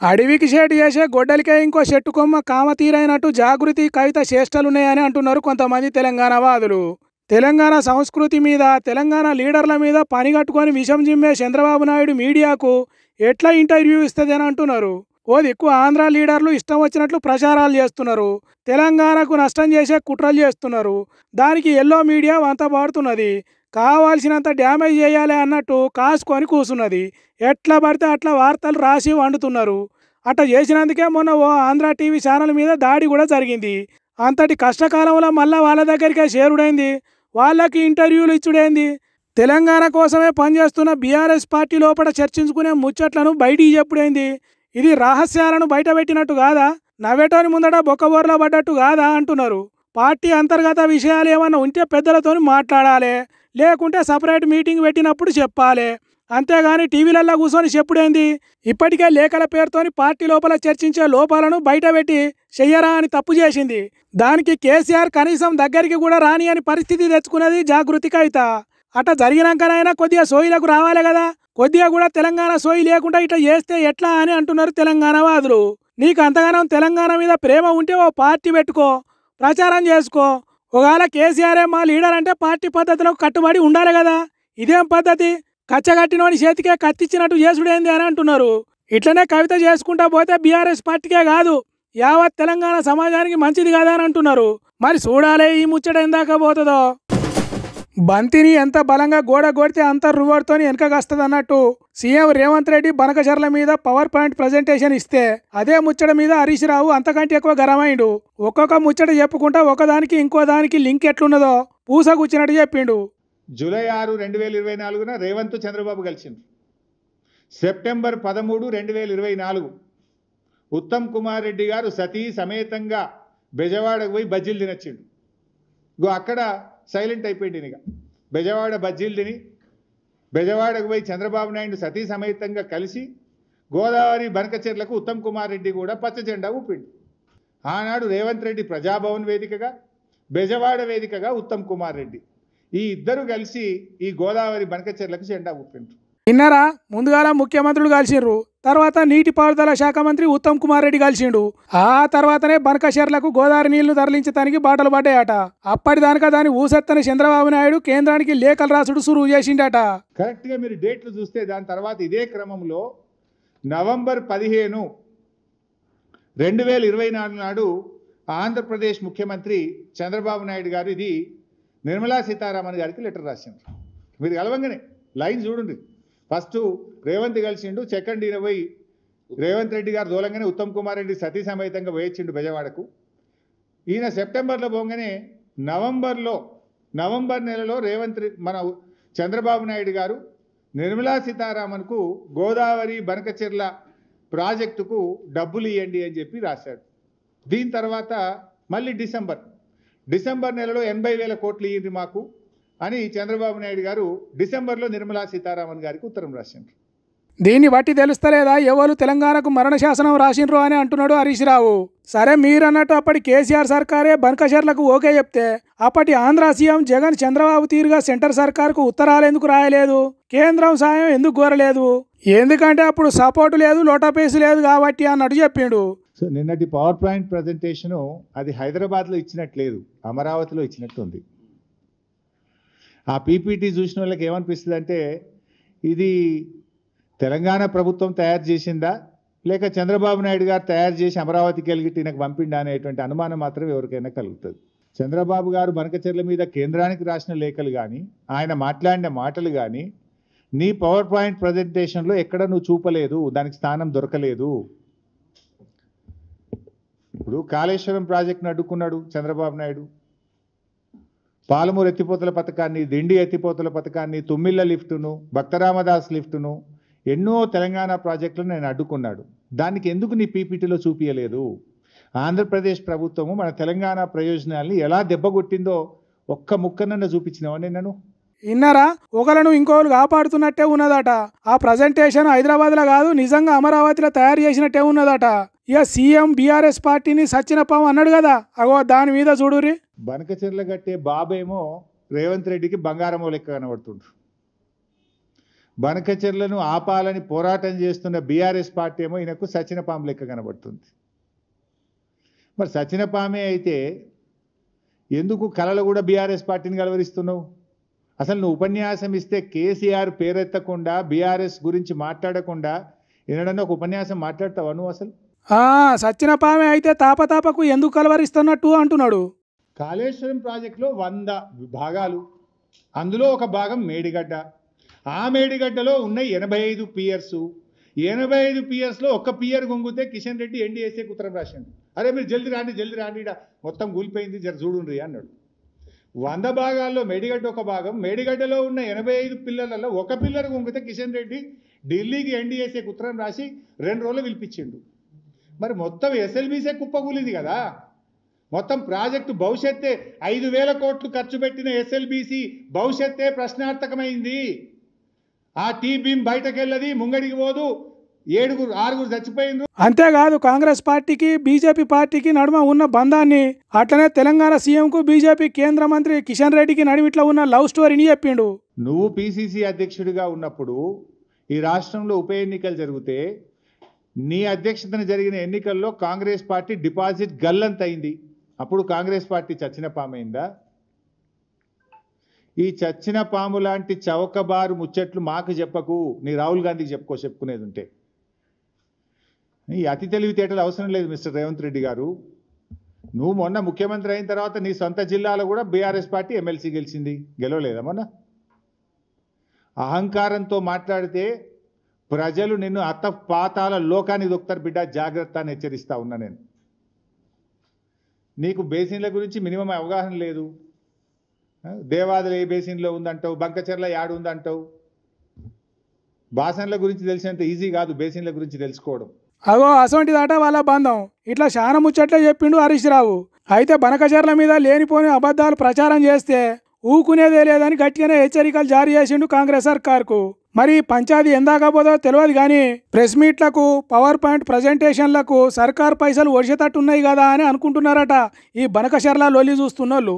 అడవికి షేటు చేసే గొడ్డలికే ఇంకో చెట్టు కొమ్మ కామతీరైనట్టు జాగృతి కవిత చేష్టలున్నాయని అంటున్నారు కొంతమంది తెలంగాణ వాదులు. తెలంగాణ సంస్కృతి మీద, తెలంగాణ లీడర్ల మీద పనిగట్టుకొని విషం జిమ్మే చంద్రబాబు నాయుడు మీడియాకు ఎట్లా ఇంటర్వ్యూ ఇస్తుంది అని అంటున్నారు. ఓ దిక్కు ఆంధ్ర లీడర్లు ఇష్టం వచ్చినట్లు ప్రచారాలు చేస్తున్నారు, తెలంగాణకు నష్టం చేసే కుట్రలు చేస్తున్నారు. దానికి ఎల్లో మీడియా వంత పాడుతున్నది, కావాల్సినంత డ్యామేజ్ చేయాలి అన్నట్టు కాసుకొని కూసున్నది. ఎట్లా పడితే అట్లా వార్తలు రాసి వండుతున్నారు. అట్లా చేసినందుకే మొన్న ఓ ఆంధ్ర టీవీ ఛానల్ మీద దాడి కూడా జరిగింది. అంతటి కష్టకాలంలో మళ్ళా వాళ్ళ దగ్గరికే చేరుడైంది, వాళ్ళకి ఇంటర్వ్యూలు ఇచ్చుడైంది. తెలంగాణ కోసమే పనిచేస్తున్న బీఆర్ఎస్ పార్టీ లోపల చర్చించుకునే ముచ్చట్లను బయటికి చెప్పుడైంది. ఇది రహస్యాలను బయటపెట్టినట్టు కాదా, నవ్వేటోని ముందట బొక్కబోర్లా పడ్డట్టు కాదా అంటున్నారు. పార్టీ అంతర్గత విషయాలు ఏమన్నా ఉంటే పెద్దలతో మాట్లాడాలి, లేకుంటే సపరేట్ మీటింగ్ పెట్టినప్పుడు చెప్పాలి. అంతేగాని టీవీలల్లో కూర్చొని చెప్పుడేంది. ఇప్పటికే లేఖల పేరుతోని పార్టీ లోపల చర్చించే లోపాలను బయటపెట్టి చెయ్యరా అని తప్పు చేసింది. దానికి కేసీఆర్ కనీసం దగ్గరికి కూడా రాని అని పరిస్థితి తెచ్చుకున్నది జాగృతి కవిత. అట్లా జరిగినాకనైనా కొద్దిగా సోయిలకు రావాలి కదా. కొద్దిగా కూడా తెలంగాణ సోయి లేకుండా ఇట్లా చేస్తే ఎట్లా అని అంటున్నారు తెలంగాణ వాదులు. నీకు అంతగానం తెలంగాణ మీద ప్రేమ ఉంటే ఓ పార్టీ పెట్టుకో, ప్రచారం చేసుకో. ఒకవేళ కేసీఆర్ మా లీడర్ అంటే పార్టీ పద్ధతులకు కట్టుబడి ఉండాలి కదా. ఇదేం పద్ధతి, కచ్చగట్టినోని చేతికే కత్తిచ్చినట్టు చేసుడేంది అని అంటున్నారు. ఇట్లనే కవిత చేసుకుంటా పోతే బీఆర్ఎస్ పార్టీకే కాదు, యావత్ తెలంగాణ సమాజానికి మంచిది కదా అని అంటున్నారు. మరి చూడాలి ఈ ముచ్చట ఎందాక పోతుందో. బంతిని ఎంత బలంగా గోడ కొడితే అంత రువర్తో వెనకగస్తుంది అన్నట్టు సీఎం రేవంత్ రెడ్డి బనకచర్ల మీద పవర్ పాయింట్ ప్రజెంటేషన్ ఇస్తే అదే ముచ్చట మీద హరీష్ రావు అంతకంటే ఎక్కువ గరమైండు. ఒక్కొక్క ముచ్చట చెప్పుకుంటా ఒకదానికి ఇంకో దానికి లింక్ ఎట్లున్నదో పూసగుచ్చినట్టు చెప్పిండు. జూలై 6, 2024 రేవంత్ చంద్రబాబు కలిసిండ్రు. సెప్టెంబర్ 13, 2024 ఉత్తమ్ కుమార్ రెడ్డి గారు సతీ సమేతంగా బెజవాడకు పోయి బజ్జీలు తినొచ్చిండు. అక్కడ సైలెంట్ అయిపోయింది. ఇక బెజవాడ బజ్జీలు తిని బెజవాడకు పోయి చంద్రబాబు నాయుడు సతీ సమేతంగా కలిసి గోదావరి బనకచెర్లకు ఉత్తమ్ కుమార్ రెడ్డి కూడా పచ్చ జెండా ఊపిండు. ఆనాడు రేవంత్ రెడ్డి ప్రజాభవన్ వేదికగా, బెజవాడ వేదికగా ఉత్తమ్ కుమార్ రెడ్డి ఈ ఇద్దరు కలిసి ఈ గోదావరి బనకచెర్లకు జెండా ఊపిండ్రు. విన్నారా, ముందుగాల ముఖ్యమంత్రులు కలిసిండ్రు, తర్వాత నీటిపారుదల శాఖ మంత్రి ఉత్తమ్ కుమార్ రెడ్డి కలిసిండు. ఆ తర్వాతనే బనకచెర్లకు గోదావరి నీళ్లు తరలించడానికి బాటలు పడ్డాయట. అప్పటిదానిక దాని ఊసెత్తని చంద్రబాబు నాయుడు కేంద్రానికి లేఖలు రాసుడు సురువు చేసిండట. కరెక్ట్గా మీరు డేట్లు చూస్తే దాని తర్వాత ఇదే క్రమంలో నవంబర్ 15, 2024 నాడు ఆంధ్రప్రదేశ్ ముఖ్యమంత్రి చంద్రబాబు నాయుడు గారు ఇది నిర్మలా సీతారామన్ గారికి లెటర్ రాసిండ్రు. మీరు కలవంగానే లైన్ చూడండి. ఫస్ట్ రేవంత్ కలిసిండు, సెకండ్ ఈయన పోయి రేవంత్ రెడ్డి గారు దూలంగానే ఉత్తమ్ కుమార్ రెడ్డి సతీ సమేతంగా వేయించిండు బెజవాడకు. ఈయన సెప్టెంబర్లో పోగానే నవంబర్ నెలలో మన చంద్రబాబు నాయుడు గారు నిర్మలా సీతారామన్కు గోదావరి బనకచెర్ల ప్రాజెక్టుకు డబ్బులు ఇవ్వండి అని చెప్పి రాశాడు. దీని తర్వాత మళ్ళీ డిసెంబర్ నెలలో 80,000 కోట్లు ఇయ్యండి మాకు అని చంద్రబాబు నాయుడు గారు డిసెంబర్లో నిర్మలా సీతారామన్ గారికి ఉత్తరం రాసిండ్రు. దీన్ని బట్టి తెలుస్తలేదా ఎవరు తెలంగాణకు మరణ శాసనం రాసిండ్రు అని అంటున్నాడు హరీష్ రావు. సరే మీరన్నట్టు అప్పటి కేసీఆర్ సర్కారే బనకచెర్లకు ఓకే చెప్తే అప్పటి ఆంధ్ర సీఎం జగన్ చంద్రబాబు తీరుగా సెంటర్ సర్కార్కు ఉత్తరాలు ఎందుకు రాయలేదు, కేంద్రం సాయం ఎందుకు కోరలేదు? ఎందుకంటే అప్పుడు సపోర్టు లేదు, లోటపేసి లేదు కాబట్టి అన్నట్టు చెప్పిండు. సో నిన్నటి పవర్ పాయింట్ ప్రజెంటేషను అది హైదరాబాద్లో ఇచ్చినట్లేదు, అమరావతిలో ఇచ్చినట్టు ఉంది. ఆ పీపీటీ చూసిన వాళ్ళకి ఏమనిపిస్తుంది అంటే ఇది తెలంగాణ ప్రభుత్వం తయారు చేసిందా లేక చంద్రబాబు నాయుడు గారు తయారు చేసి అమరావతికి వెళ్ళి ఈయనకు పంపిండా అనేటువంటి అనుమానం మాత్రం ఎవరికైనా కలుగుతుంది. చంద్రబాబు గారు బనకచెర్ల మీద కేంద్రానికి రాసిన లేఖలు కానీ ఆయన మాట్లాడిన మాటలు కానీ నీ పవర్ పాయింట్ ప్రజెంటేషన్లో ఎక్కడ నువ్వు చూపలేదు, దానికి స్థానం దొరకలేదు. ఇప్పుడు కాళేశ్వరం ప్రాజెక్టును అడ్డుకున్నాడు చంద్రబాబు నాయుడు, పాలమూరు ఎత్తిపోతల పథకాన్ని, దిండి ఎత్తిపోతల పథకాన్ని, తుమ్మిళ్ళ లిఫ్టును, భక్తరామదాస్ లిఫ్టును, ఎన్నో తెలంగాణ ప్రాజెక్టులను నేను అడ్డుకున్నాడు. దానికి ఎందుకు నీ పీపీటీలో చూపించలేదు? ఆంధ్రప్రదేశ్ ప్రభుత్వము మన తెలంగాణ ప్రయోజనాల్ని ఎలా దెబ్బగొట్టిందో ఒక్క ముక్కనన్న చూపించినావా నేను? ఇన్నారా, ఒకలను ఇంకోళ్ళు కాపాడుతున్నట్టే ఉన్నదట. ఆ ప్రజెంటేషన్ హైదరాబాద్లో కాదు, నిజంగా అమరావతిలో తయారు చేసినట్టే ఉన్నదట. ఇక సీఎం బీఆర్ఎస్ పార్టీని సచ్చినపాము అన్నాడు కదా, అగో దాని మీద చూడురి. బనకచెర్ల కట్టే బాబేమో రేవంత్ రెడ్డికి బంగారం లెక్క కనబడుతుండ్రు. బనకచెర్లను ఆపాలని పోరాటం చేస్తున్న బీఆర్ఎస్ పార్టీ ఏమో ఈయనకు సచినపాము లెక్క కనబడుతుంది. మరి సచినపామే అయితే ఎందుకు కళలు కూడా బీఆర్ఎస్ పార్టీని కలవరిస్తున్నావు? అసలు నువ్వు ఉపన్యాసం ఇస్తే కేసీఆర్ పేరెత్తకుండా బీఆర్ఎస్ గురించి మాట్లాడకుండా ఏనాడన్నా ఒక ఉపన్యాసం మాట్లాడతావా నువ్వు? అసలు సచ్చినపామే అయితే తాపతాపకు ఎందుకు కలవరిస్తున్నట్టు అంటున్నాడు. కాళేశ్వరం ప్రాజెక్టులో 100 భాగాలు, అందులో ఒక భాగం మేడిగడ్డ. ఆ మేడిగడ్డలో ఉన్న 85 పియర్స్, 85 పియర్స్లో ఒక్క పియర్ గుంగితే కిషన్ రెడ్డి ఎన్డీఏసీకి ఉత్తరం రాసిండు. అరే మీరు జల్దీ రాండి మొత్తం కూలిపోయింది, జర చూడుండ్రి అన్నాడు. 100 భాగాల్లో మేడిగడ్డ ఒక భాగం, మేడిగడ్డలో ఉన్న 85 పిల్లర్లలో ఒక పిల్లర్ గుంగితే కిషన్ రెడ్డి ఢిల్లీకి ఎన్డీఏసీకి ఉత్తరం రాసి 2 రోజులు పిలిపించిండు. మరి మొత్తం ఎస్ఎల్బీసీ కుప్పకూలింది కదా. మొత్తం ప్రాజెక్టు భవిష్యత్తే 5,000 కోట్లు ఖర్చు పెట్టిన ఎస్ఎల్బీసీ భవిష్యత్తే ప్రశ్నార్థకమైంది. ఆ టీ బీమ్ బయటకెళ్ళది, ముంగడికి పోదు, 6 చచ్చిపోయిండ్రు. అంతేకాదు కాంగ్రెస్ పార్టీకి బీజేపీ పార్టీకి నడుమ ఉన్న బంధాన్ని, అట్లనే తెలంగాణ సీఎంకు బీజేపీ కేంద్ర మంత్రి కిషన్ రెడ్డికి నడిమిట్లో ఉన్న లవ్ స్టోరీని చెప్పిండు. నువ్వు పీసీసీ అధ్యక్షుడిగా ఉన్నప్పుడు ఈ రాష్ట్రంలో ఉప ఎన్నికలు జరిగితే నీ అధ్యక్షతన జరిగిన ఎన్నికల్లో కాంగ్రెస్ పార్టీ డిపాజిట్ గల్లంతైంది. అప్పుడు కాంగ్రెస్ పార్టీ చచ్చిన పామైందా? ఈ చచ్చిన పాము లాంటి చౌకబారు ముచ్చట్లు మాకు చెప్పకు, నీ రాహుల్ గాంధీకి చెప్పుకునేది ఉంటే. ఈ అతి తెలివితేటలు అవసరం లేదు మిస్టర్ రేవంత్ రెడ్డి గారు. నువ్వు మొన్న ముఖ్యమంత్రి అయిన తర్వాత నీ సొంత జిల్లాలో కూడా బీఆర్ఎస్ పార్టీ ఎమ్మెల్సీ గెలిచింది, గెలవలేదా మొన్న? అహంకారంతో మాట్లాడితే ప్రజలు నిన్ను అత్తపాతాల లోకానికి దొక్కుతారు బిడ్డ, జాగ్రత్త అని హెచ్చరిస్తా ఉన్నా నేను. నీకు బేసిన్ల గురించి మినిమం అవగాహన లేదు. దేవాదులు ఏ బేసిన్లో ఉందంటావు, బంకచెర్ల యాడు ఉందంటావు. బాసన్ల గురించి తెలిసినంత ఈజీ కాదు బేసిన్ల గురించి తెలుసుకోవడం. అగో అసొంటిదట వాళ్ళ బంధం. ఇట్లా చాలా ముచ్చట్లే చెప్పిండు హరీష్ రావు. అయితే బనకచెర్ల మీద లేనిపోని అబద్ధాలు ప్రచారం చేస్తే ఊకునేదే లేదని గట్టిగానే హెచ్చరికలు జారీ చేసిండు కాంగ్రెస్ సర్కార్కు. మరి పంచాయతీ ఎందాకపోదో తెలియదు కానీ ప్రెస్ మీట్లకు, పవర్ పాయింట్ ప్రజెంటేషన్లకు సర్కార్ పైసలు ఒడిచేటట్టున్నాయి కదా అని అనుకుంటున్నారట ఈ బనకచెర్ల లొల్లి చూస్తున్నోళ్ళు.